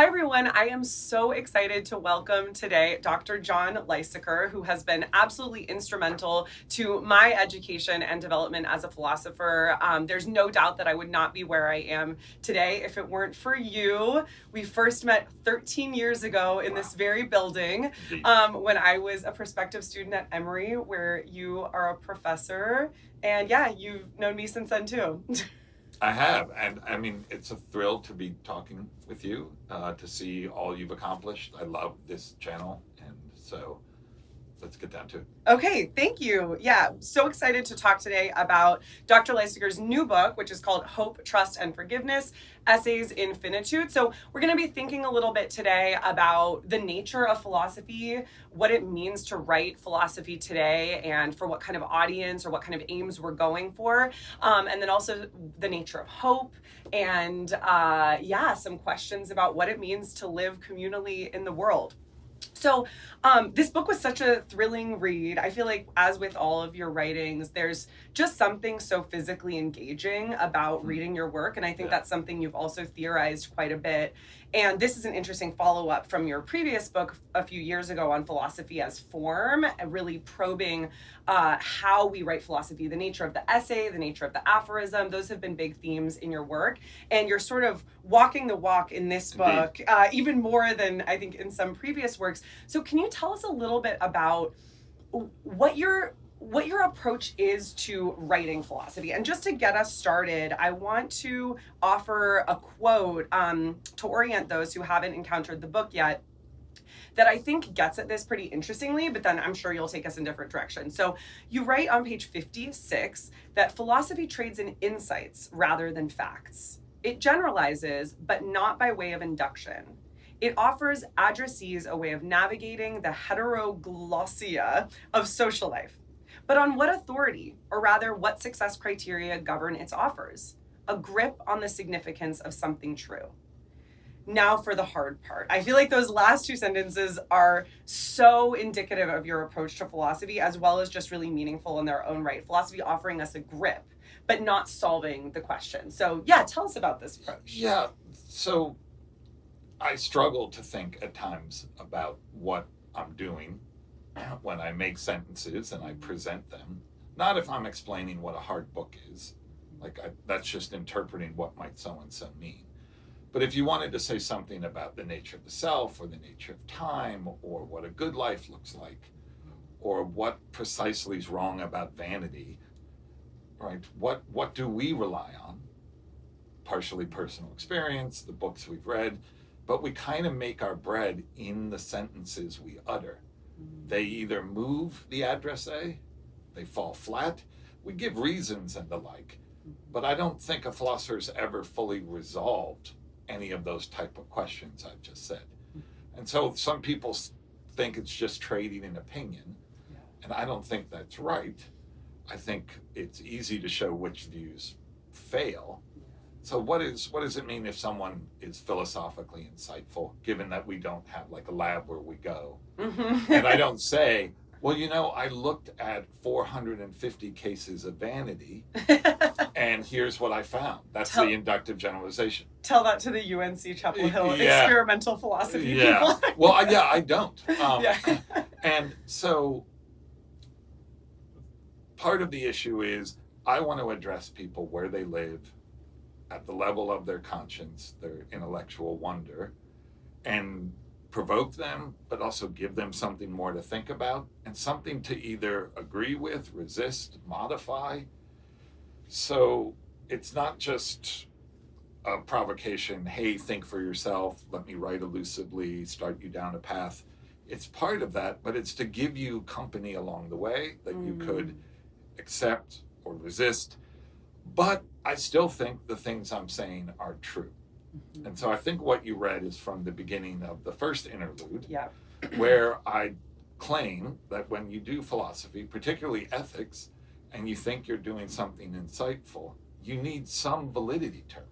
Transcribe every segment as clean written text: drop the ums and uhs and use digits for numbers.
Hi, everyone. I am so excited to welcome today Dr. John Lysaker, who has been absolutely instrumental to my education and development as a philosopher. There's no doubt that I would not be where I am today if it weren't for you. We first met 13 years ago in this very building when I was a prospective student at Emory, where you are a professor. And yeah, you've known me since then too. I have, and I mean, it's a thrill to be talking with you, to see all you've accomplished. I love this channel, and so let's get down to it. Okay, thank you. Yeah, so excited to talk today about Dr. Lysaker's new book, which is called Hope, Trust, and Forgiveness, Essays in Finitude. So we're going to be thinking a little bit today about the nature of philosophy, what it means to write philosophy today, and for what kind of audience or what kind of aims we're going for. And then also the nature of hope, and some questions about what it means to live communally in the world. So this book was such a thrilling read. I feel like, as with all of your writings, there's just something so physically engaging about reading your work. And I think that's something you've also theorized quite a bit. And this is an interesting follow-up from your previous book a few years ago on philosophy as form, and really probing how we write philosophy, the nature of the essay, the nature of the aphorism. Those have been big themes in your work. And you're sort of walking the walk in this book, even more than I think in some previous works. So can you tell us a little bit about what your approach is to writing philosophy? And just to get us started, I want to offer a quote to orient those who haven't encountered the book yet, that I think gets at this pretty interestingly, but then I'm sure you'll take us in different directions. So you write on page 56 that philosophy trades in insights rather than facts. It generalizes, but not by way of induction. It offers addressees a way of navigating the heteroglossia of social life. But on what authority, or rather what success criteria govern its offers? A grip on the significance of something true. Now for the hard part. I feel like those last two sentences are so indicative of your approach to philosophy, as well as just really meaningful in their own right. Philosophy offering us a grip, but not solving the question. So yeah, tell us about this approach. Yeah, so I struggle to think at times about what I'm doing when I make sentences and I present them. Not if I'm explaining what a hard book is. That's just interpreting what might so-and-so mean. But if you wanted to say something about the nature of the self, or the nature of time, or what a good life looks like, or what precisely is wrong about vanity, right? What do we rely on? Partially personal experience, the books we've read, but we kind of make our bread in the sentences we utter. They either move the addressee, they fall flat, we give reasons and the like, but I don't think a philosopher's ever fully resolved any of those type of questions I've just said. And so some people think it's just trading an opinion, and I don't think that's right. I think it's easy to show which views fail. So what does it mean if someone is philosophically insightful, given that we don't have like a lab where we go? And I don't say, well, I looked at 450 cases of vanity, and here's what I found. That's the inductive generalization. Tell that to the UNC Chapel Hill experimental philosophy people. Well, I don't. And so part of the issue is I want to address people where they live, at the level of their conscience, their intellectual wonder, and provoke them, but also give them something more to think about, and something to either agree with, resist, modify. So it's not just a provocation, hey, think for yourself, let me write elusively, start you down a path. It's part of that, but it's to give you company along the way that you could accept or resist. But I still think the things I'm saying are true. And so I think what you read is from the beginning of the first interlude, where I claim that when you do philosophy, particularly ethics, and you think you're doing something insightful, you need some validity term.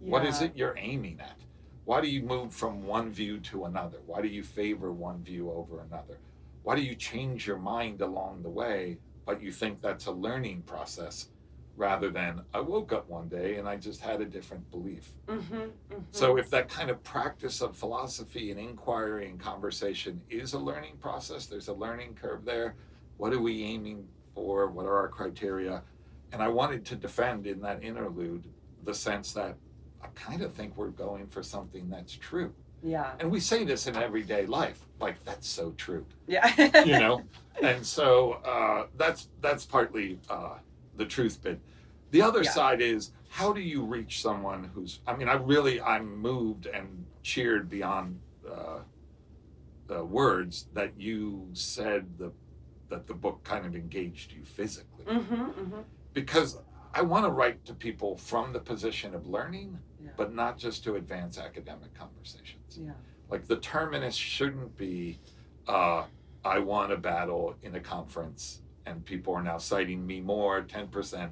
What is it you're aiming at? Why do you move from one view to another? Why do you favor one view over another? Why do you change your mind along the way, but you think that's a learning process? rather than I woke up one day and I just had a different belief. Mm-hmm. So if that kind of practice of philosophy and inquiry and conversation is a learning process, there's a learning curve there. What are we aiming for? What are our criteria? And I wanted to defend in that interlude the sense that I kind of think we're going for something that's true. Yeah. And we say this in everyday life, like that's so true. Yeah. You know? And so that's partly the truth bit. The other side is, how do you reach someone who's, I'm moved and cheered beyond the words that you said that the book kind of engaged you physically. Because I want to write to people from the position of learning, but not just to advance academic conversations. Yeah. Like the terminus shouldn't be, I won a battle in a conference and people are now citing me more, 10%.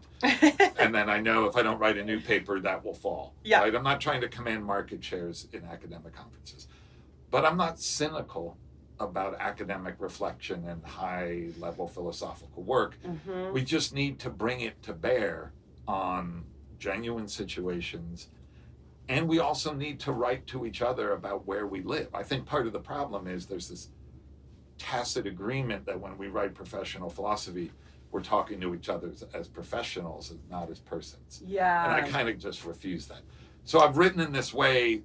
And then I know if I don't write a new paper, that will fall. Yeah. Right? I'm not trying to command market shares in academic conferences. But I'm not cynical about academic reflection and high-level philosophical work. We just need to bring it to bear on genuine situations. And we also need to write to each other about where we live. I think part of the problem is there's this tacit agreement that when we write professional philosophy, we're talking to each other as professionals and not as persons. Yeah. And I kind of just refuse that. So I've written in this way,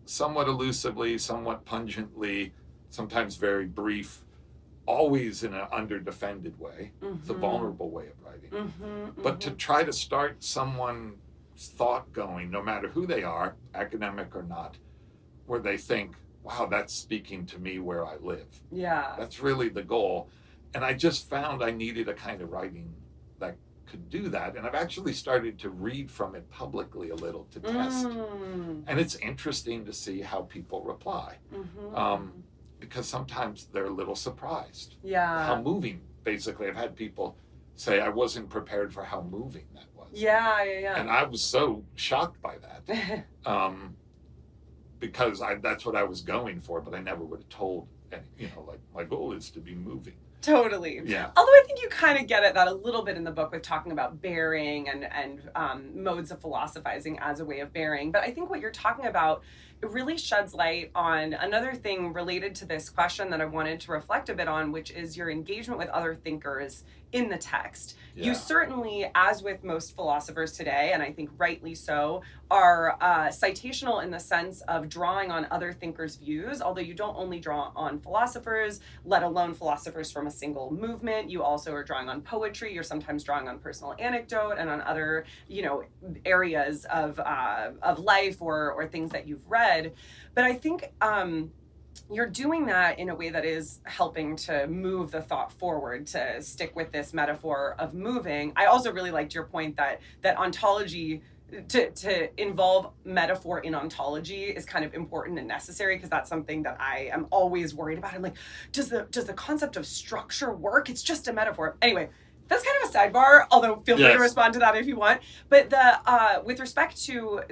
somewhat elusively, somewhat pungently, sometimes very brief, always in an under-defended way. It's a vulnerable way of writing. But to try to start someone's thought going, no matter who they are, academic or not, where they think, wow, that's speaking to me where I live. Yeah. That's really the goal. And I just found I needed a kind of writing that could do that. And I've actually started to read from it publicly a little to test. And it's interesting to see how people reply. Because sometimes they're a little surprised. Yeah. How moving, basically. I've had people say I wasn't prepared for how moving that was. Yeah. And I was so shocked by that. Because that's what I was going for, but I never would have told any, like my goal is to be moving. Totally. Yeah. Although I think you kind of get at that a little bit in the book with talking about bearing and modes of philosophizing as a way of bearing. But I think what you're talking about, it really sheds light on another thing related to this question that I wanted to reflect a bit on, which is your engagement with other thinkers in the text. Yeah. You certainly, as with most philosophers today, and I think rightly so, are citational in the sense of drawing on other thinkers' views, although you don't only draw on philosophers, let alone philosophers from a single movement. You also are drawing on poetry. You're sometimes drawing on personal anecdote and on other, areas of life or things that you've read. But I think you're doing that in a way that is helping to move the thought forward, to stick with this metaphor of moving. I also really liked your point that ontology, to involve metaphor in ontology is kind of important and necessary, because that's something that I am always worried about. I'm like, does the concept of structure work? It's just a metaphor. Anyway, that's kind of a sidebar, although feel free to respond to that if you want. But the with respect to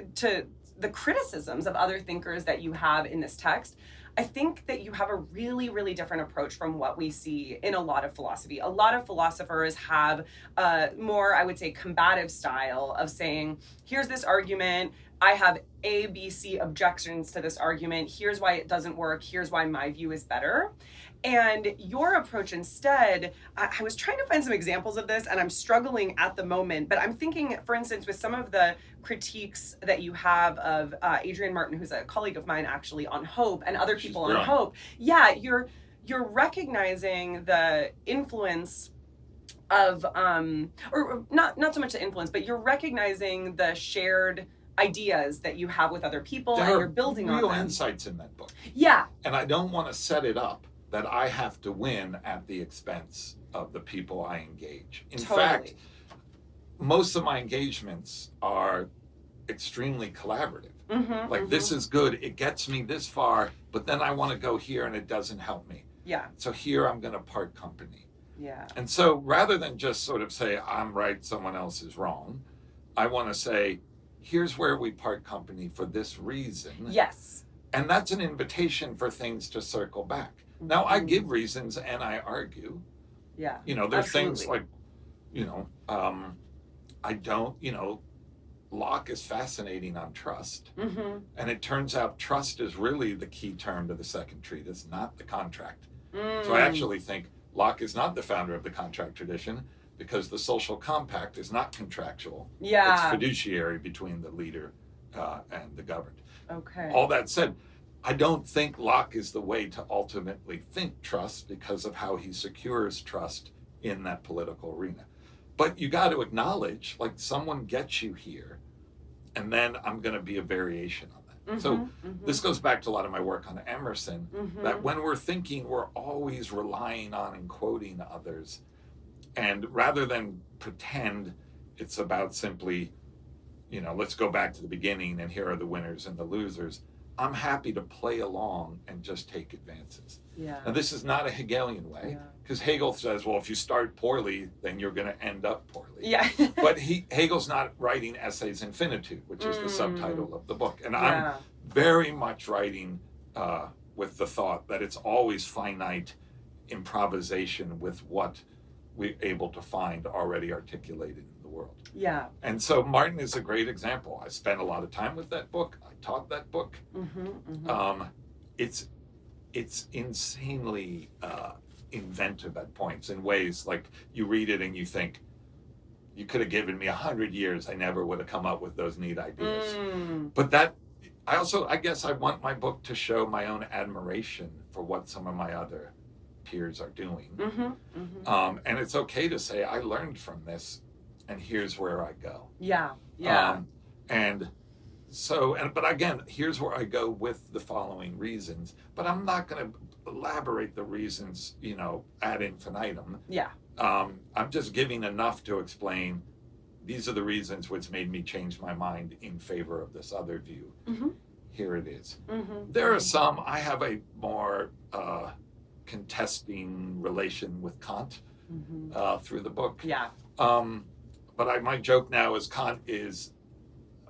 the criticisms of other thinkers that you have in this text, I think that you have a really, really different approach from what we see in a lot of philosophy. A lot of philosophers have a more, I would say, combative style of saying, here's this argument, I have A, B, C objections to this argument, here's why it doesn't work, here's why my view is better. And your approach instead, I was trying to find some examples of this and I'm struggling at the moment, but I'm thinking, for instance, with some of the critiques that you have of Adrienne Martin, who's a colleague of mine actually, on hope, and other people on hope. Yeah, you're recognizing the influence of, or not so much the influence, but you're recognizing the shared ideas that you have with other people, and you're building on them. Real insights in that book. Yeah. And I don't want to set it up that I have to win at the expense of the people I engage. In fact, most of my engagements are extremely collaborative. This is good, it gets me this far, but then I want to go here and it doesn't help me. Yeah. So here I'm going to part company. Yeah. And so rather than just sort of say, I'm right, someone else is wrong, I want to say, here's where we part company for this reason. Yes. And that's an invitation for things to circle back. Now, I give reasons and I argue. Yeah. There's things like, I don't, Locke is fascinating on trust. Mm-hmm. And it turns out trust is really the key term to the second treatise, not the contract. Mm. So I actually think Locke is not the founder of the contract tradition, because the social compact is not contractual. Yeah. It's fiduciary between the leader and the governed. Okay. All that said, I don't think Locke is the way to ultimately think trust, because of how he secures trust in that political arena. But you got to acknowledge, like, someone gets you here, and then I'm going to be a variation on that. Mm-hmm, So mm-hmm. this goes back to a lot of my work on Emerson, Mm-hmm. that when we're thinking, we're always relying on and quoting others. And rather than pretend it's about simply, let's go back to the beginning and here are the winners and the losers, I'm happy to play along and just take advances. Yeah. And this is not a Hegelian way, because Hegel says, well, if you start poorly, then you're going to end up poorly. Yeah. But Hegel's not writing essays in finitude, which is the subtitle of the book. And I'm very much writing with the thought that it's always finite improvisation with what we're able to find already articulated in the world. Yeah. And so Martin is a great example. I spent a lot of time with that book. I taught that book. Mm-hmm, mm-hmm. It's insanely inventive at points, in ways like you read it and you think, you could have given me 100 years, I never would have come up with those neat ideas. But that, I guess I want my book to show my own admiration for what some of my other peers are doing. Mm-hmm, mm-hmm. And it's okay to say, I learned from this, and here's where I go. Yeah. But again, here's where I go with the following reasons, but I'm not going to elaborate the reasons, ad infinitum. Yeah. I'm just giving enough to explain, these are the reasons which made me change my mind in favor of this other view. Mm-hmm. Here it is. Mm-hmm. There are some, I have a more contesting relation with Kant through the book. Yeah. But my joke now is Kant is,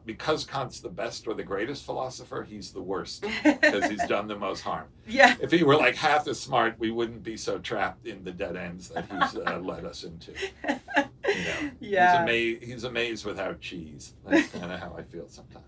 because Kant's the best or the greatest philosopher, he's the worst, because he's done the most harm. Yeah. If he were like half as smart, we wouldn't be so trapped in the dead ends that he's led us into. Yeah. He's amazed without cheese. That's kind of how I feel sometimes.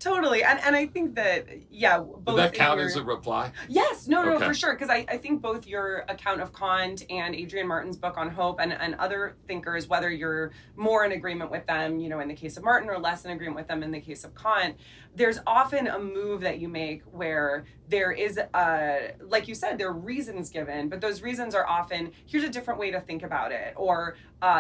Totally. And I think that, both. Did that count as a reply? Yes, no, Okay. for sure. Because I think both your account of Kant and Adrian Martin's book on hope and other thinkers, whether you're more in agreement with them, in the case of Martin, or less in agreement with them in the case of Kant, there's often a move that you make where there is, like you said, there are reasons given, but those reasons are often, here's a different way to think about it, or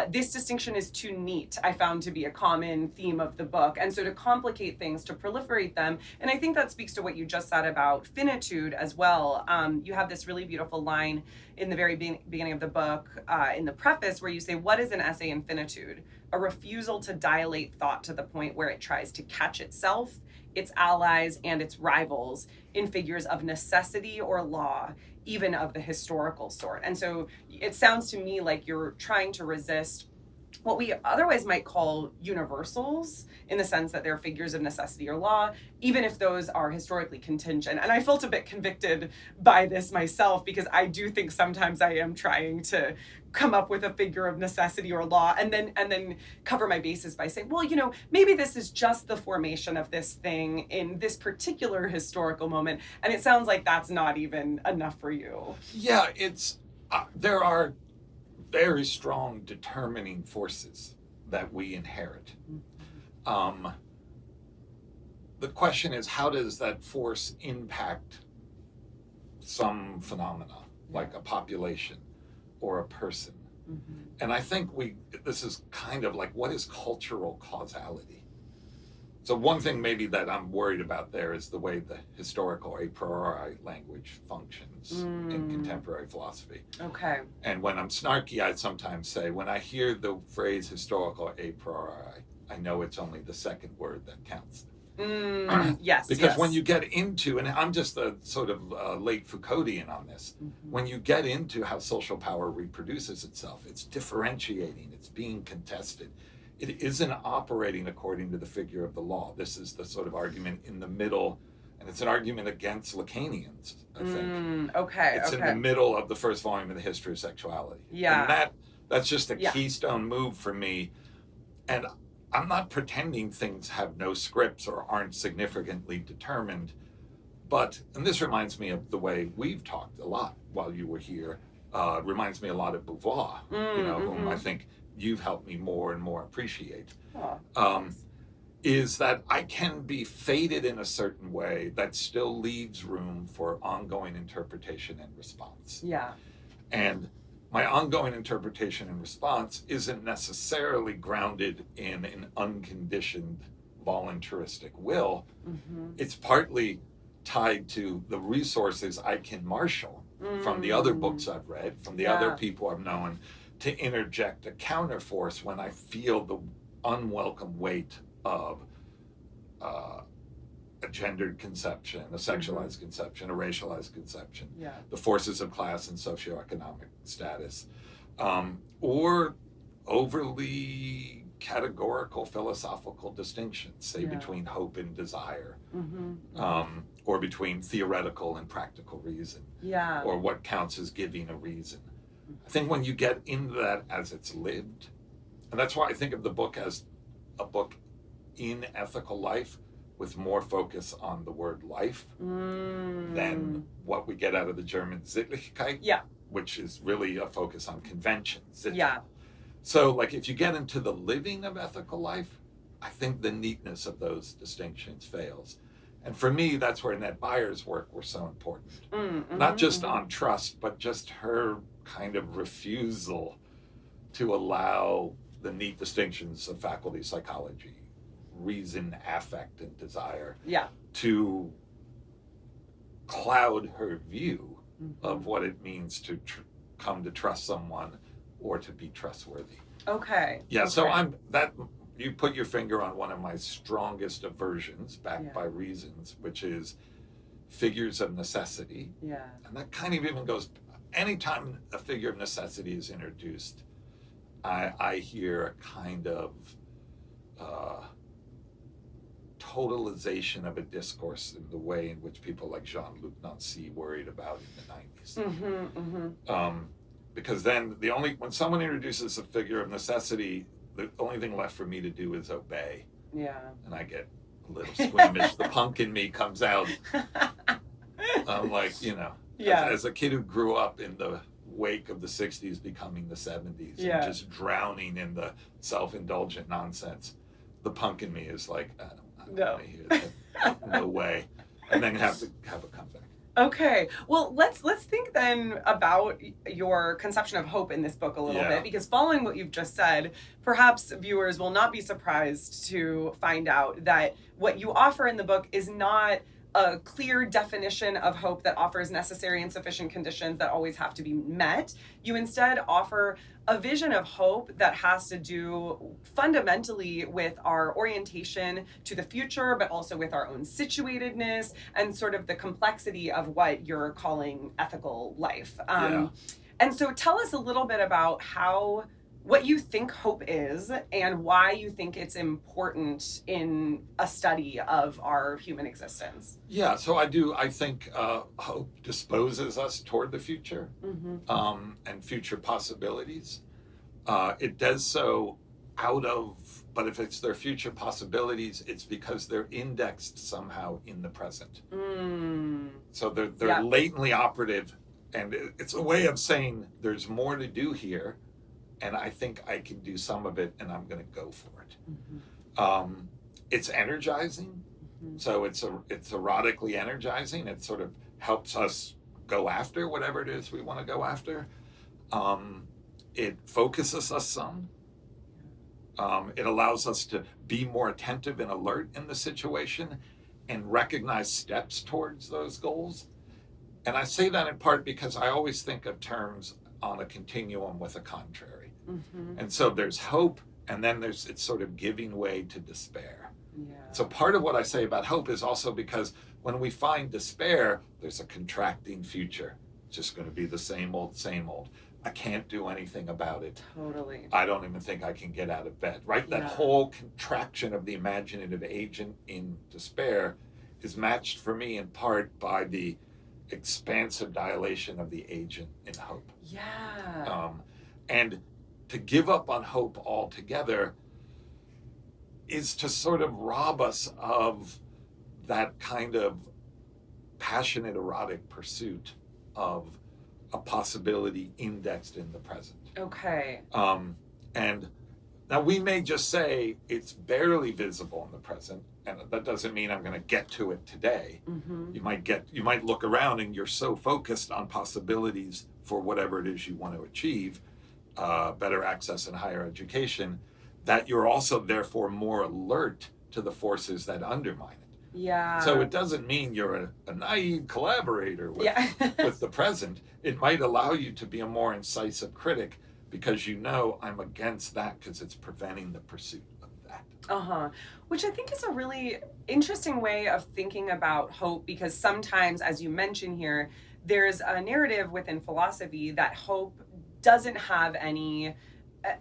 this distinction is too neat, I found to be a common theme of the book. And so to complicate things, to proliferate them, and I think that speaks to what you just said about finitude as well. You have this really beautiful line in the very beginning of the book, in the preface, where you say, what is an essay in finitude? A refusal to dilate thought to the point where it tries to catch itself, its allies, and its rivals in figures of necessity or law, even of the historical sort. And so it sounds to me like you're trying to resist what we otherwise might call universals, in the sense that they're figures of necessity or law, even if those are historically contingent. And I felt a bit convicted by this myself, because I do think sometimes I am trying to come up with a figure of necessity or law, and then cover my bases by saying, well, maybe this is just the formation of this thing in this particular historical moment. And it sounds like that's not even enough for you. Yeah, it's there are very strong determining forces that we inherit. The question is, how does that force impact some phenomena, like a population or a person? Mm-hmm. And I think this is kind of like, what is cultural causality? So one thing maybe that I'm worried about there is the way the historical a priori language functions in contemporary philosophy. Okay. And when I'm snarky, I sometimes say, when I hear the phrase historical a priori, I know it's only the second word that counts. Yes. Because when you get into, and I'm just a sort of late Foucauldian on this, when you get into how social power reproduces itself, it's differentiating, it's being contested. It isn't operating according to the figure of the law. This is the sort of argument in the middle, and it's an argument against Lacanians, I think. Okay. It's in the middle of the first volume of the History of Sexuality. Yeah. And that's just a keystone move for me, And I'm not pretending things have no scripts or aren't significantly determined, and this reminds me of the way we've talked a lot while you were here. Reminds me a lot of Beauvoir, whom I think you've helped me more and more appreciate. Is that I can be fated in a certain way that still leaves room for ongoing interpretation and response. Yeah. And my ongoing interpretation and response isn't necessarily grounded in an unconditioned voluntaristic will. It's partly tied to the resources I can marshal from the other books I've read, from the other people I've known, to interject a counterforce when I feel the unwelcome weight of a gendered conception, a sexualized conception, a racialized conception, the forces of class and socioeconomic status, or overly categorical philosophical distinctions, say between hope and desire, or between theoretical and practical reason, or what counts as giving a reason. I think when you get into that as it's lived, and that's why I think of the book as a book in ethical life with more focus on the word life than what we get out of the German Sittlichkeit, which is really a focus on conventions. So, like, if you get into the living of ethical life, I think the neatness of those distinctions fails. And for me, that's where Annette Byer's work was so important. Not just on trust, but just her kind of refusal to allow the neat distinctions of faculty psychology, reason, affect, and desire to cloud her view of what it means to come to trust someone or to be trustworthy. So you put your finger on one of my strongest aversions, backed by reasons, which is figures of necessity. And that kind of even goes, anytime a figure of necessity is introduced, I hear a kind of totalization of a discourse in the way in which people like Jean-Luc Nancy worried about in the 90s. Because then when someone introduces a figure of necessity, the only thing left for me to do is obey. And I get a little squeamish. The punk in me comes out. I'm like, as a kid who grew up in the wake of the 60s becoming the 70s and just drowning in the self-indulgent nonsense, the punk in me is like, I don't want to hear that. No way. And then have a comeback. Okay, well, let's think then about your conception of hope in this book a little bit, because following what you've just said, perhaps viewers will not be surprised to find out that what you offer in the book is not a clear definition of hope that offers necessary and sufficient conditions that always have to be met. You instead offer a vision of hope that has to do fundamentally with our orientation to the future, but also with our own situatedness and sort of the complexity of what you're calling ethical life. And so tell us a little bit about what you think hope is and why you think it's important in a study of our human existence. So I think hope disposes us toward the future and future possibilities. It does so but if it's their future possibilities, it's because they're indexed somehow in the present. So they're latently operative, and it's a way of saying there's more to do here, and I think I can do some of it, and I'm going to go for it. It's energizing, so it's erotically energizing. It sort of helps us go after whatever it is we want to go after. It focuses us some. It allows us to be more attentive and alert in the situation and recognize steps towards those goals. And I say that in part because I always think of terms on a continuum with a contrary. And so there's hope, and then it's sort of giving way to despair. So part of what I say about hope is also because when we find despair, there's a contracting future. It's just going to be the same old, same old. I can't do anything about it. Totally. I don't even think I can get out of bed, right? That whole contraction of the imaginative agent in despair is matched for me in part by the expansive dilation of the agent in hope. Yeah. And to give up on hope altogether is to sort of rob us of that kind of passionate erotic pursuit of a possibility indexed in the present. Okay. And now we may just say it's barely visible in the present, and that doesn't mean I'm going to get to it today. Mm-hmm. You might look around and you're so focused on possibilities for whatever it is you want to achieve, better access and higher education, that you're also therefore more alert to the forces that undermine it. Yeah. So it doesn't mean you're a naive collaborator with, yeah. with the present. It might allow you to be a more incisive critic because you know I'm against that because it's preventing the pursuit of that. Uh-huh. Which I think is a really interesting way of thinking about hope, because sometimes, as you mentioned here, there's a narrative within philosophy that hope doesn't have any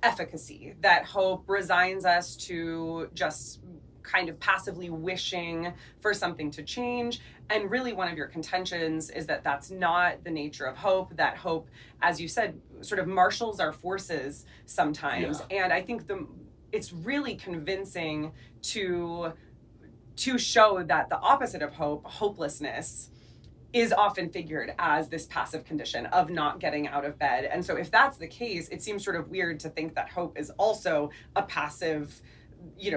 efficacy, that hope resigns us to just kind of passively wishing for something to change. And really one of your contentions is that that's not the nature of hope, that hope, as you said, sort of marshals our forces sometimes. Yeah. And I think it's really convincing to show that the opposite of hope, hopelessness, is often figured as this passive condition of not getting out of bed. And so if that's the case, it seems sort of weird to think that hope is also a passive,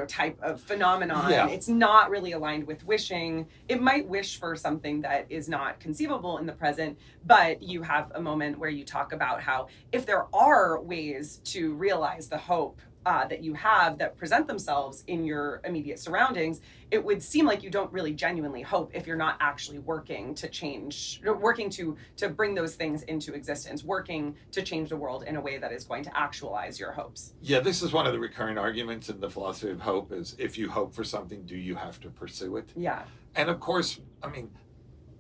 type of phenomenon. Yeah. It's not really aligned with wishing. It might wish for something that is not conceivable in the present, but you have a moment where you talk about how if there are ways to realize the hope that you have that present themselves in your immediate surroundings, it would seem like you don't really genuinely hope if you're not actually working to change, working to bring those things into existence, working to change the world in a way that is going to actualize your hopes. Yeah, this is one of the recurring arguments in the philosophy of hope is if you hope for something, do you have to pursue it? Yeah. And of course, I mean,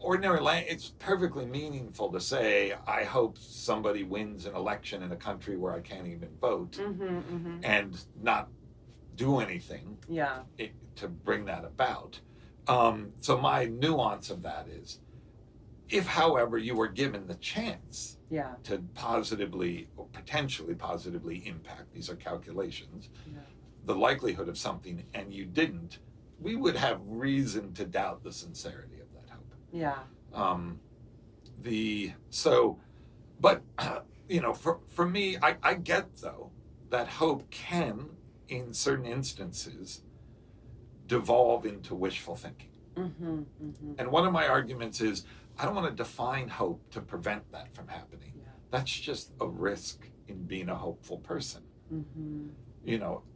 it's perfectly meaningful to say, I hope somebody wins an election in a country where I can't even vote, Mm-hmm, mm-hmm. and not do anything to bring that about. So my nuance of that is, if, however, you were given the chance to positively or potentially positively impact, these are calculations, the likelihood of something, and you didn't, we would have reason to doubt the sincerity of that hope. Yeah. For me, I get, though, that hope can, in certain instances, devolve into wishful thinking. Mm-hmm, mm-hmm. And one of my arguments is, I don't want to define hope to prevent that from happening. Yeah. That's just a risk in being a hopeful person. Mm-hmm.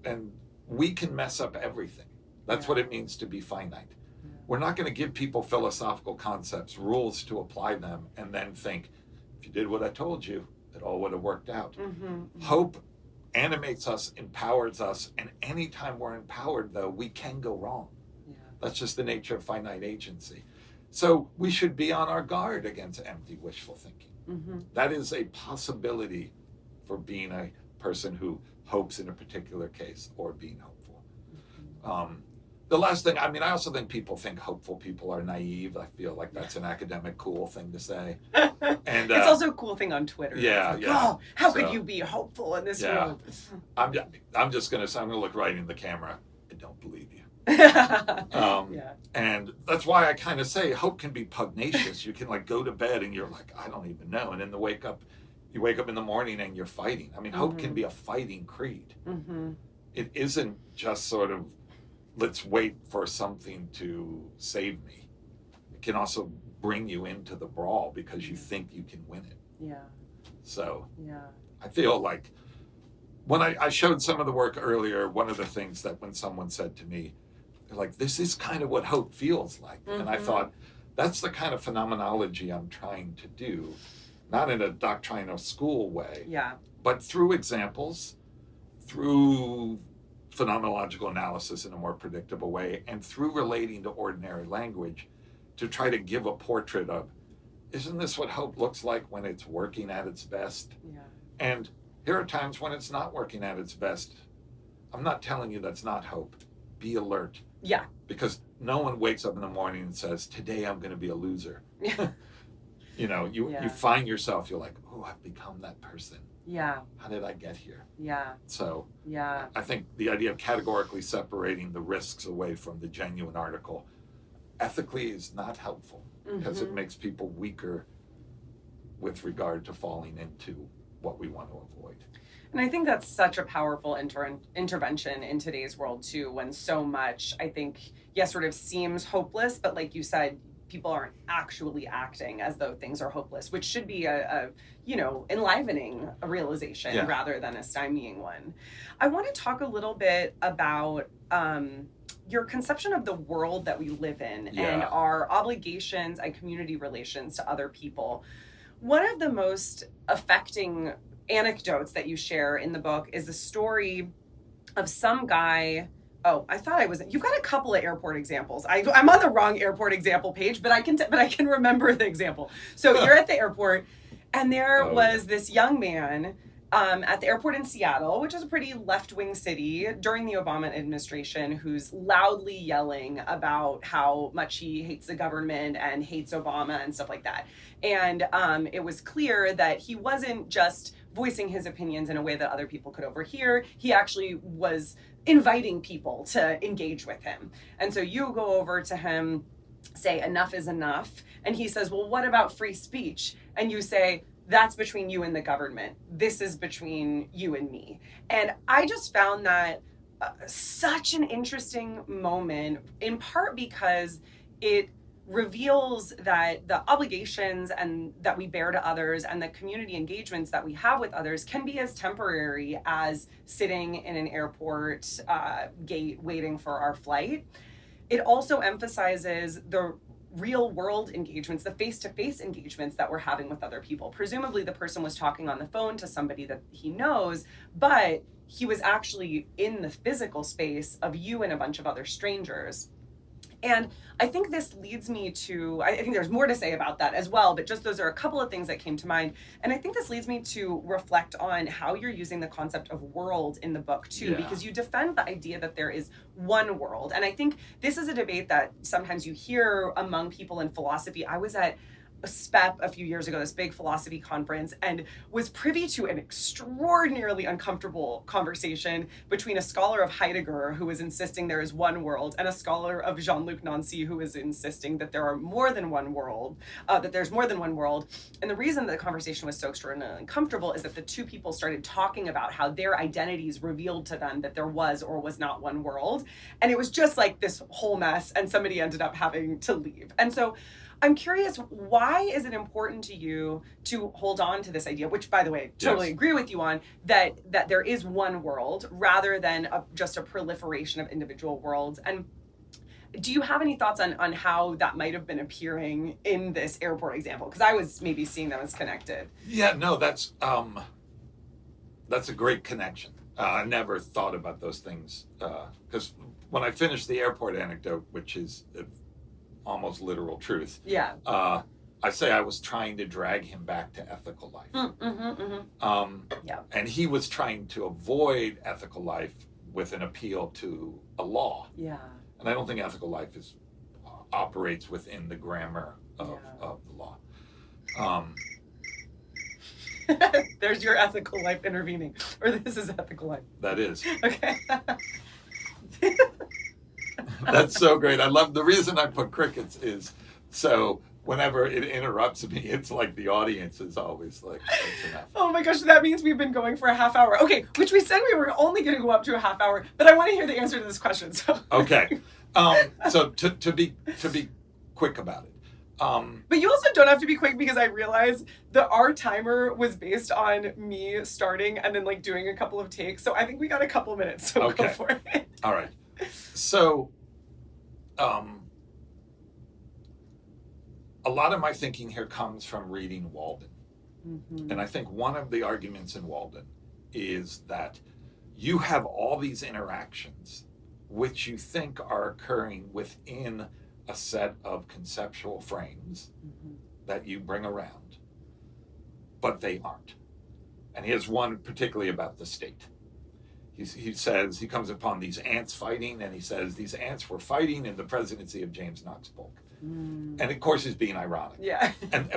And we can mess up everything. That's what it means to be finite. Yeah. We're not going to give people philosophical concepts, rules to apply them, and then think, if you did what I told you, it all would have worked out. Mm-hmm, mm-hmm. Hope animates us, empowers us, and anytime we're empowered, though, we can go wrong. Yeah. That's just the nature of finite agency. So we should be on our guard against empty wishful thinking. Mm-hmm. That is a possibility for being a person who hopes in a particular case or being hopeful. Mm-hmm. The last thing, I also think people think hopeful people are naive. I feel like that's an academic cool thing to say. And it's also a cool thing on Twitter. Yeah, like, yeah. Oh, how could you be hopeful in this world? I'm gonna look right in the camera. I don't believe you. And that's why I kind of say hope can be pugnacious. You can go to bed and you're like, I don't even know. And then you wake up in the morning and you're fighting. Hope can be a fighting creed. Mm-hmm. It isn't just sort of, let's wait for something to save me. It can also bring you into the brawl because you think you can win it. Yeah. So yeah. I feel like when I showed some of the work earlier, one of the things that when someone said to me, they're like, this is kind of what hope feels like. Mm-hmm. And I thought, that's the kind of phenomenology I'm trying to do, not in a doctrinal school way, but through examples, through phenomenological analysis in a more predictable way, and through relating to ordinary language to try to give a portrait of, isn't this what hope looks like when it's working at its best? Yeah. And here are times when it's not working at its best. I'm not telling you that's not hope. Be alert. Yeah. Because no one wakes up in the morning and says, today I'm going to be a loser. You find yourself, you're like, oh, I've become that person. Yeah. How did I get here? Yeah. So yeah, I think the idea of categorically separating the risks away from the genuine article ethically is not helpful, because it makes people weaker with regard to falling into what we want to avoid. And I think that's such a powerful intervention in today's world too, when so much, I think, yes, sort of seems hopeless, but like you said, people aren't actually acting as though things are hopeless, which should be a enlivening a realization rather than a stymieing one. I want to talk a little bit about your conception of the world that we live in and our obligations and community relations to other people. One of the most affecting anecdotes that you share in the book is the story of some guy. Oh, I thought I was. You've got a couple of airport examples. I'm on the wrong airport example page, but I can remember the example. So you're at the airport, and there was this young man at the airport in Seattle, which is a pretty left-wing city during the Obama administration, who's loudly yelling about how much he hates the government and hates Obama and stuff like that. And it was clear that he wasn't just voicing his opinions in a way that other people could overhear. He actually was inviting people to engage with him. And so you go over to him, say, enough is enough. And he says, well, what about free speech? And you say, that's between you and the government. This is between you and me. And I just found that such an interesting moment, in part because it reveals that the obligations and that we bear to others and the community engagements that we have with others can be as temporary as sitting in an airport gate waiting for our flight. It also emphasizes the real world engagements, the face-to-face engagements that we're having with other people. Presumably the person was talking on the phone to somebody that he knows, but he was actually in the physical space of you and a bunch of other strangers. And I think this leads me to, I think there's more to say about that as well, but just those are a couple of things that came to mind. And I think this leads me to reflect on how you're using the concept of world in the book too, because you defend the idea that there is one world. And I think this is a debate that sometimes you hear among people in philosophy. I was at a SPEP a few years ago, this big philosophy conference, and was privy to an extraordinarily uncomfortable conversation between a scholar of Heidegger who was insisting there is one world and a scholar of Jean-Luc Nancy who was insisting that there are more than one world, that there's more than one world. And the reason that the conversation was so extraordinarily uncomfortable is that the two people started talking about how their identities revealed to them that there was or was not one world. And it was just like this whole mess, and somebody ended up having to leave. And so I'm curious, why is it important to you to hold on to this idea, which, by the way, totally agree with you on, that there is one world rather than just a proliferation of individual worlds? And do you have any thoughts on how that might have been appearing in this airport example? Because I was maybe seeing them as connected. Yeah, no, that's a great connection. I never thought about those things, because when I finished the airport anecdote, which is almost literal truth. I say I was trying to drag him back to ethical life. And he was trying to avoid ethical life with an appeal to a law. And I don't think ethical life operates within the grammar of the law. There's your ethical life intervening, or this is ethical life. That is. Okay. That's so great. I love the reason I put crickets is so whenever it interrupts me, it's like the audience is always like, that's enough. Oh my gosh, that means we've been going for a half hour. Okay, which we said we were only going to go up to a half hour, but I want to hear the answer to this question. So okay, so to be quick about it. But you also don't have to be quick, because I realize that our timer was based on me starting and then like doing a couple of takes. So I think we got a couple minutes, so go for it. All right. So, a lot of my thinking here comes from reading Walden. And I think one of the arguments in Walden is that you have all these interactions which you think are occurring within a set of conceptual frames that you bring around, but they aren't. And he has one particularly about the state. He says, he comes upon these ants fighting, and he says, these ants were fighting in the presidency of James Knox Polk. And of course he's being ironic. Yeah.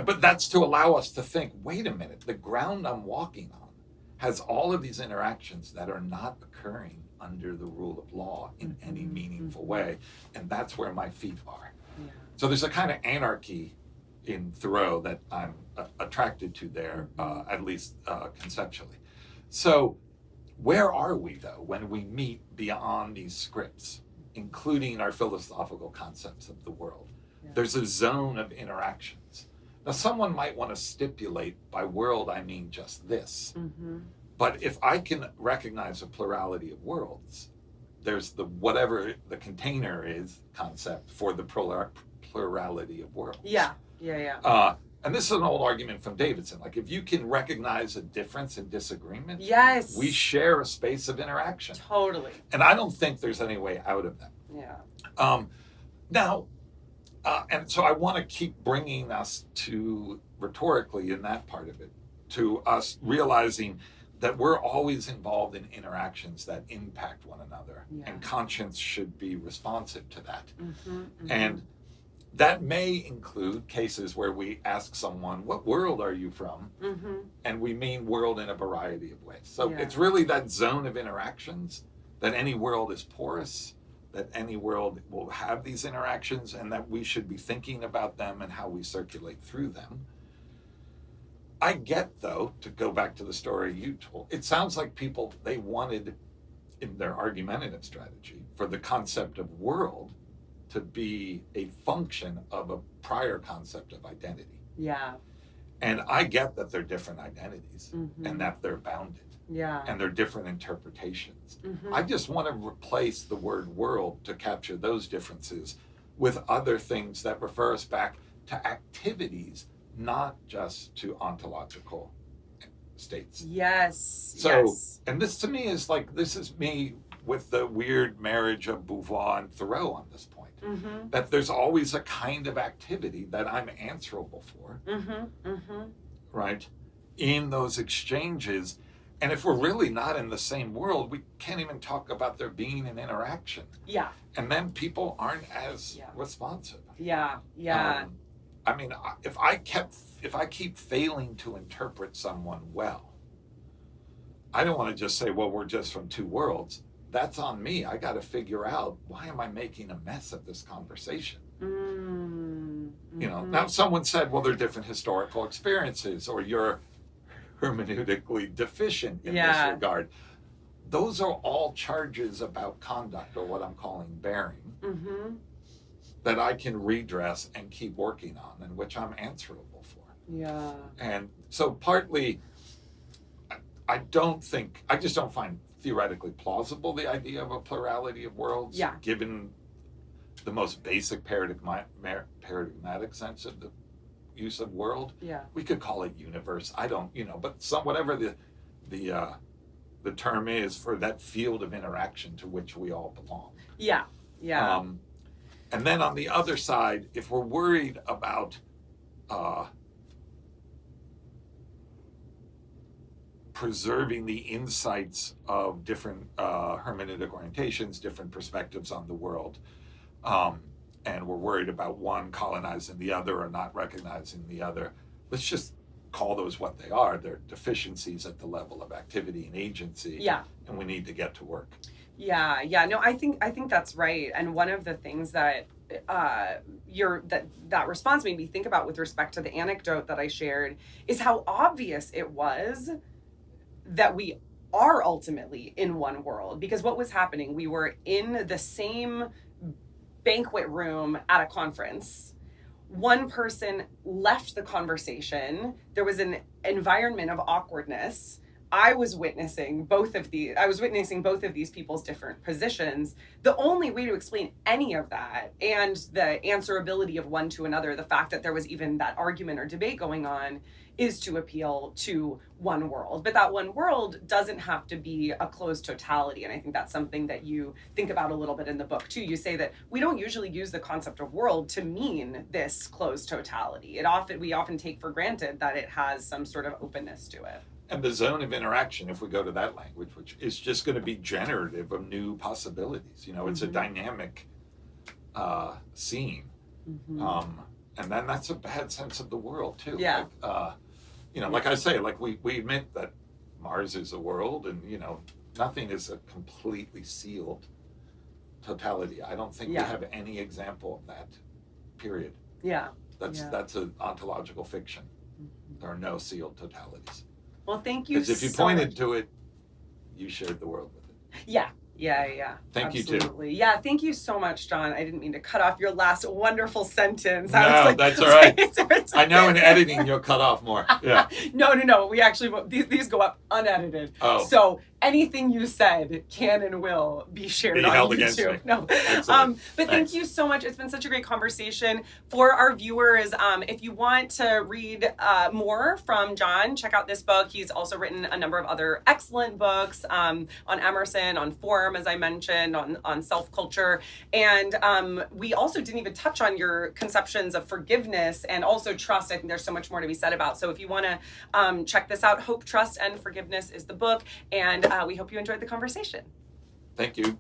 But that's to allow us to think, wait a minute, the ground I'm walking on has all of these interactions that are not occurring under the rule of law in any meaningful way. And that's where my feet are. Yeah. So there's a kind of anarchy in Thoreau that I'm attracted to there, at least conceptually. So where are we, though, when we meet beyond these scripts, including our philosophical concepts of the world? Yeah. There's a zone of interactions. Now, someone might want to stipulate by world, I mean just this. But if I can recognize a plurality of worlds, there's the whatever the container is concept for the plurality of worlds. Yeah. And this is an old argument from Davidson. Like, if you can recognize a difference in disagreement, yes, we share a space of interaction. Totally. And I don't think there's any way out of that. Yeah. Now, and so I want to keep bringing us to, rhetorically in that part of it, to us realizing that we're always involved in interactions that impact one another. Yeah. And conscience should be responsive to that. And that may include cases where we ask someone, what world are you from? And we mean world in a variety of ways. So it's really that zone of interactions, that any world is porous, that any world will have these interactions, and that we should be thinking about them and how we circulate through them. I get, though, to go back to the story you told, it sounds like people, they wanted, in their argumentative strategy, for the concept of world to be a function of a prior concept of identity. Yeah. And I get that they're different identities and that they're bounded. Yeah. And they're different interpretations. I just want to replace the word world to capture those differences with other things that refer us back to activities, not just to ontological states. Yes. So, and this to me is like, this is me with the weird marriage of Beauvoir and Thoreau on this point. That there's always a kind of activity that I'm answerable for, right, in those exchanges. And if we're really not in the same world, we can't even talk about there being an interaction. Yeah. And then people aren't as responsive. Yeah. I mean, if I keep failing to interpret someone well, I don't want to just say, well, we're just from two worlds. That's on me. I got to figure out, why am I making a mess of this conversation? You know, now someone said, well, they're different historical experiences, or you're hermeneutically deficient in this regard. Those are all charges about conduct, or what I'm calling bearing, that I can redress and keep working on, and which I'm answerable for. Yeah. And so partly, I just don't find theoretically plausible the idea of a plurality of worlds, given the most basic paradigmatic sense of the use of world. Yeah. We could call it universe. I don't, but whatever the term is for that field of interaction to which we all belong. Yeah. Yeah. And then on the other side, if we're worried about preserving the insights of different hermeneutic orientations, different perspectives on the world, and we're worried about one colonizing the other or not recognizing the other, let's just call those what they are. They're deficiencies at the level of activity and agency. Yeah. And we need to get to work. Yeah. No, I think that's right. And one of the things that that response made me think about with respect to the anecdote that I shared is how obvious it was that we are ultimately in one world. Because what was happening, we were in the same banquet room at a conference. One person left the conversation. There was an environment of awkwardness. I was witnessing both of these people's different positions. The only way to explain any of that, and the answerability of one to another, the fact that there was even that argument or debate going on, is to appeal to one world. But that one world doesn't have to be a closed totality. And I think that's something that you think about a little bit in the book too. You say that we don't usually use the concept of world to mean this closed totality. We often take for granted that it has some sort of openness to it. And the zone of interaction, if we go to that language, which is just going to be generative of new possibilities. It's a dynamic scene. And then that's a bad sense of the world too. Yeah. Like, like I say, like we admit that Mars is a world, and nothing is a completely sealed totality. I don't think we have any example of that. Period. Yeah. That's an ontological fiction. There are no sealed totalities. Well, thank you. Because if you pointed to it, you shared the world with it. Yeah. Thank Absolutely. you too. Yeah, thank you so much, John. I didn't mean to cut off your last wonderful sentence. No, that's all right. I know in editing you'll cut off more. Yeah. No. We actually, these go up unedited. Oh. So anything you said can and will be shared on held YouTube. Against me. No. But thank you so much. It's been such a great conversation. For our viewers, if you want to read more from John, check out this book. He's also written a number of other excellent books on Emerson, on form, as I mentioned, on self-culture. And we also didn't even touch on your conceptions of forgiveness and also trust. I think there's so much more to be said about. So if you want to check this out, Hope, Trust, and Forgiveness is the book. And we hope you enjoyed the conversation. Thank you.